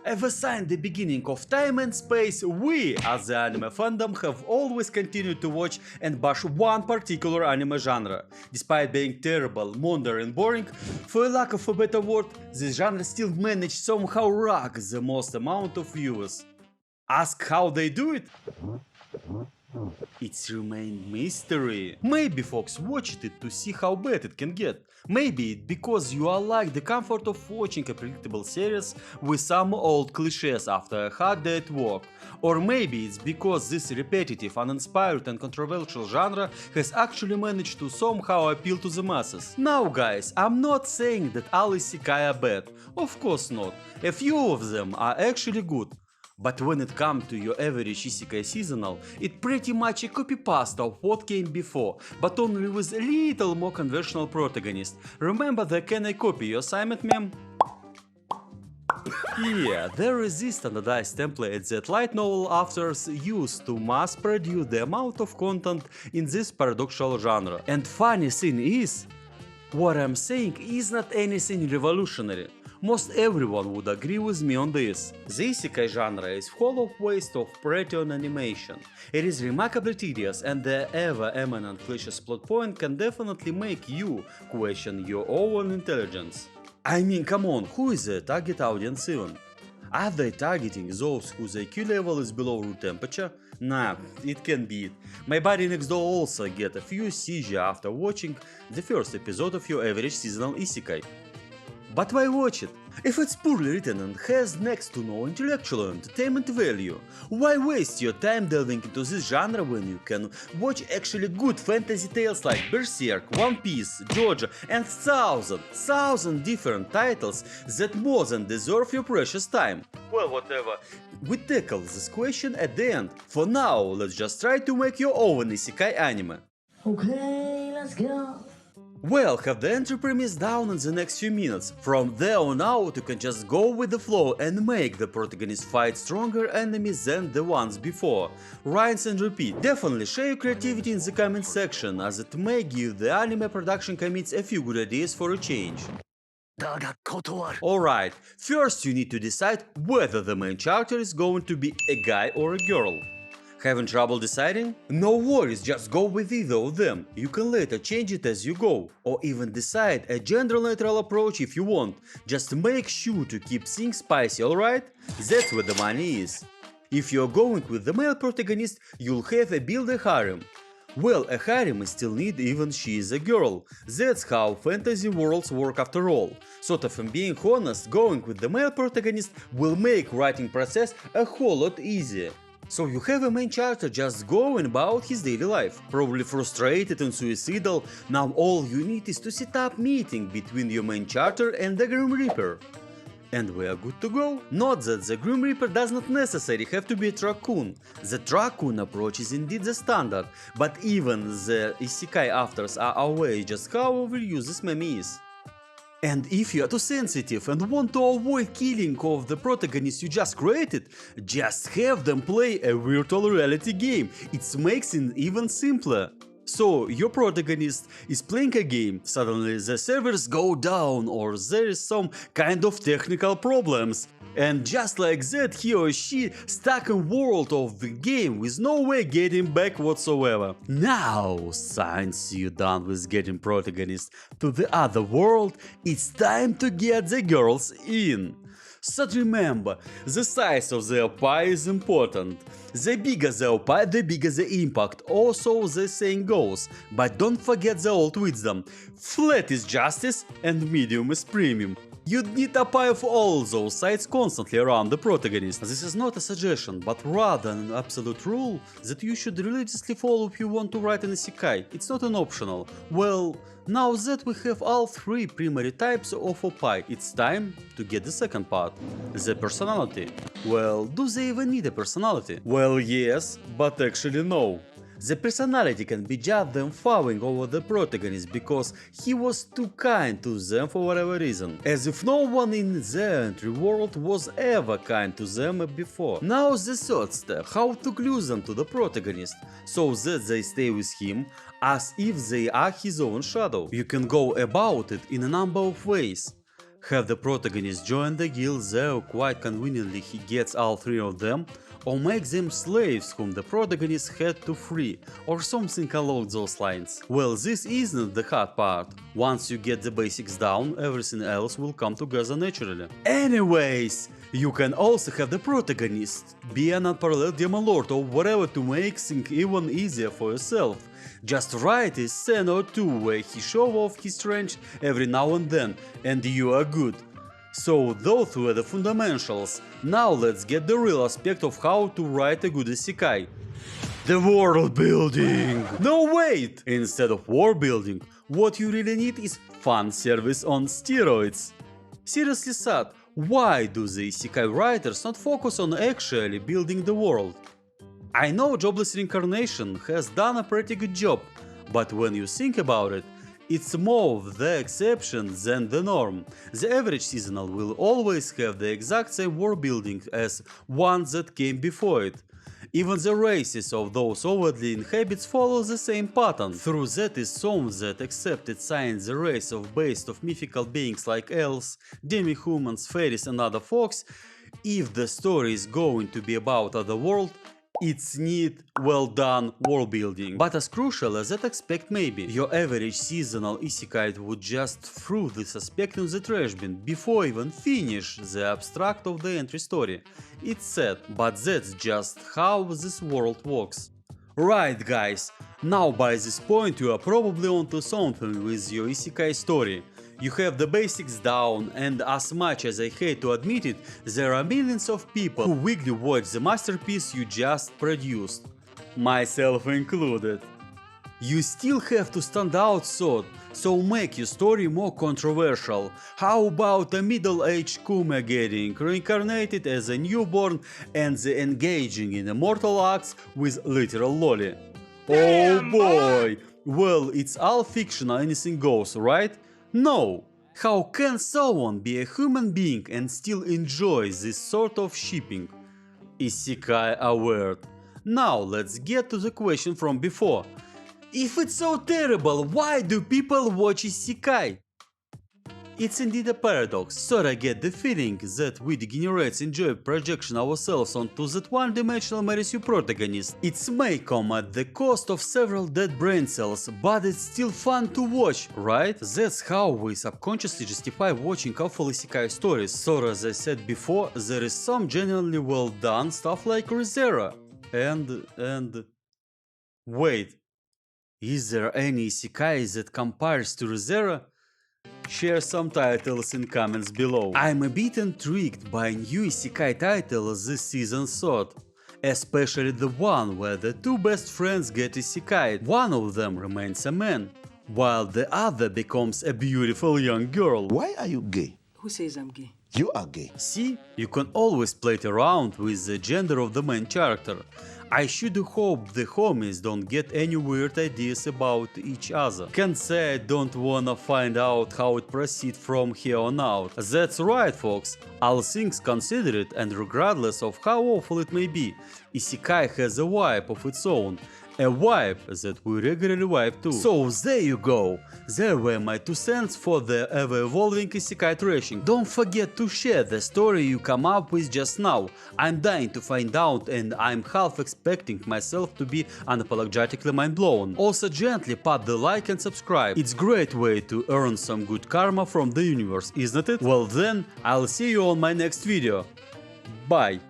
Ever since the beginning of time and space, we, as the anime fandom, have always continued to watch and bash one particular anime genre. Despite being terrible, mundane and boring, for lack of a better word, this genre still managed somehow rack the most amount of viewers. Ask how they do it? It's remained mystery. Maybe folks watched it to see how bad it can get. Maybe it's because you are like the comfort of watching a predictable series with some old cliches after a hard day at work. Or maybe it's because this repetitive, uninspired and controversial genre has actually managed to somehow appeal to the masses. Now guys, I'm not saying that all isekai are bad. Of course not. A few of them are actually good. But when it comes to your average isekai seasonal, it's pretty much a copy-paste of what came before, but only with a little more conventional protagonist. Remember the "Can I copy your assignment" meme? Yeah, there is this standardized template that light novel authors use to mass produce the amount of content in this paradoxical genre. And funny thing is, what I'm saying is not anything revolutionary. Most everyone would agree with me on this. The isekai genre is full of waste of pretty animation. It is remarkably tedious, and the ever-eminent cliché plot point can definitely make you question your own intelligence. I mean, come on, who is the target audience even? Are they targeting those whose IQ level is below room temperature? Nah, it can be it. My buddy next door also get a few seizures after watching the first episode of your average seasonal isekai. But why watch it? If it's poorly written and has next to no intellectual entertainment value, why waste your time delving into this genre when you can watch actually good fantasy tales like Berserk, One Piece, JoJo and thousand different titles that more than deserve your precious time? Well, whatever. We tackle this question at the end. For now, let's just try to make your own isekai anime. Okay, let's go. Well, have the entry premise down in the next few minutes. From there on out, you can just go with the flow and make the protagonist fight stronger enemies than the ones before. Rinse and repeat. Definitely share your creativity in the comment section, as it may give the anime production commits a few good ideas for a change. Alright, first you need to decide whether the main character is going to be a guy or a girl. Having trouble deciding? No worries, just go with either of them. You can later change it as you go, or even decide a gender-neutral approach if you want. Just make sure to keep things spicy, alright? That's where the money is. If you're going with the male protagonist, you'll have a build a harem. Well, a harem is still need even she is a girl. That's how fantasy worlds work after all. Sort of, being honest, going with the male protagonist will make writing process a whole lot easier. So you have a main character just going about his daily life, probably frustrated and suicidal. Now all you need is to set up meeting between your main character and the Grim Reaper. And we are good to go. Not that the Grim Reaper does not necessarily have to be a raccoon. The raccoon approach is indeed the standard, but even the isekai authors are aware just how overused this meme is. And if you are too sensitive and want to avoid killing of the protagonist you just created, just have them play a virtual reality game. It makes it even simpler. So your protagonist is playing a game, suddenly the servers go down or there is some kind of technical problems. And just like that, he or she stuck in world of the game with no way getting back whatsoever. Now, since you're done with getting protagonist to the other world, it's time to get the girls in. So remember, the size of the OP is important. The bigger the OP, the bigger the impact, also the saying goes. But don't forget the old wisdom, flat is justice and medium is premium. You'd need a pie of all those sides constantly around the protagonist. This is not a suggestion, but rather an absolute rule that you should religiously follow if you want to write an isekai. It's not an optional. Well, now that we have all three primary types of OP, it's time to get the second part. The personality. Well, do they even need a personality? Well, yes, but actually no. The personality can be just them fawing over the protagonist because he was too kind to them for whatever reason, as if no one in the entry world was ever kind to them before. Now the third step, how to glue them to the protagonist, so that they stay with him as if they are his own shadow. You can go about it in a number of ways. Have the protagonist join the guild, though quite conveniently he gets all three of them, or make them slaves whom the protagonist had to free, or something along those lines. Well, this isn't the hard part. Once you get the basics down, everything else will come together naturally. Anyways, you can also have the protagonist be an unparalleled demon lord or whatever to make things even easier for yourself. Just write a scene or two where he shows off his strength every now and then, and you are good. So those were the fundamentals. Now let's get the real aspect of how to write a good isekai. The world building! No wait! Instead of world building, what you really need is fan service on steroids. Seriously sad, why do the isekai writers not focus on actually building the world? I know Jobless Reincarnation has done a pretty good job, but when you think about it, it's more of the exception than the norm. The average seasonal will always have the exact same world building as one that came before it. Even the races of those overtly inhabits follow the same pattern. Through that is some that accepted science the race of based of mythical beings like elves, demi-humans, fairies and other folks. If the story is going to be about other world, it's neat, well done world building. But as crucial as that aspect may be, your average seasonal isekai would just throw this aspect in the trash bin before even finish the abstract of the entry story. It's sad, but that's just how this world works. Right guys, now by this point you are probably onto something with your isekai story. You have the basics down, and as much as I hate to admit it, there are millions of people who weekly watch the masterpiece you just produced, myself included. You still have to stand out so make your story more controversial. How about a middle-aged 𝐤𝐤𝐤 getting reincarnated as a newborn and the engaging in immortal acts with literal lolly? Oh boy! Well, it's all fictional, anything goes, right? No! How can someone be a human being and still enjoy this sort of shipping? Isekai are weird. Now let's get to the question from before. If it's so terrible, why do people watch isekai? It's indeed a paradox, so I get the feeling that we degenerates enjoy projection ourselves onto that one-dimensional Marisu protagonist. It may come at the cost of several dead brain cells, but it's still fun to watch, right? That's how we subconsciously justify watching awful isekai stories. So as I said before, there is some genuinely well done stuff like 𝐟𝐨𝐫𝐷 and... Wait, is there any isekai that compares to 𝐟𝐨𝐫𝐷? Share some titles in comments below. I'm a bit intrigued by new isekai title this season thought, especially the one where the two best friends get isekai'd. One of them remains a man, while the other becomes a beautiful young girl. Why are you gay? Who says I'm gay? You are gay. See, you can always play it around with the gender of the main character. I should hope the homies don't get any weird ideas about each other. Can't say I don't wanna find out how it proceeds from here on out. That's right folks, all things considered and regardless of how awful it may be, isekai has a vibe of its own. A vibe that we regularly vibe too. So there you go, there were my 2 cents for the ever-evolving isekai trashing. Don't forget to share the story you come up with just now. I'm dying to find out and I'm half expecting myself to be unapologetically mind-blown. Also gently pat the like and subscribe. It's a great way to earn some good karma from the universe, isn't it? Well then, I'll see you on my next video. Bye.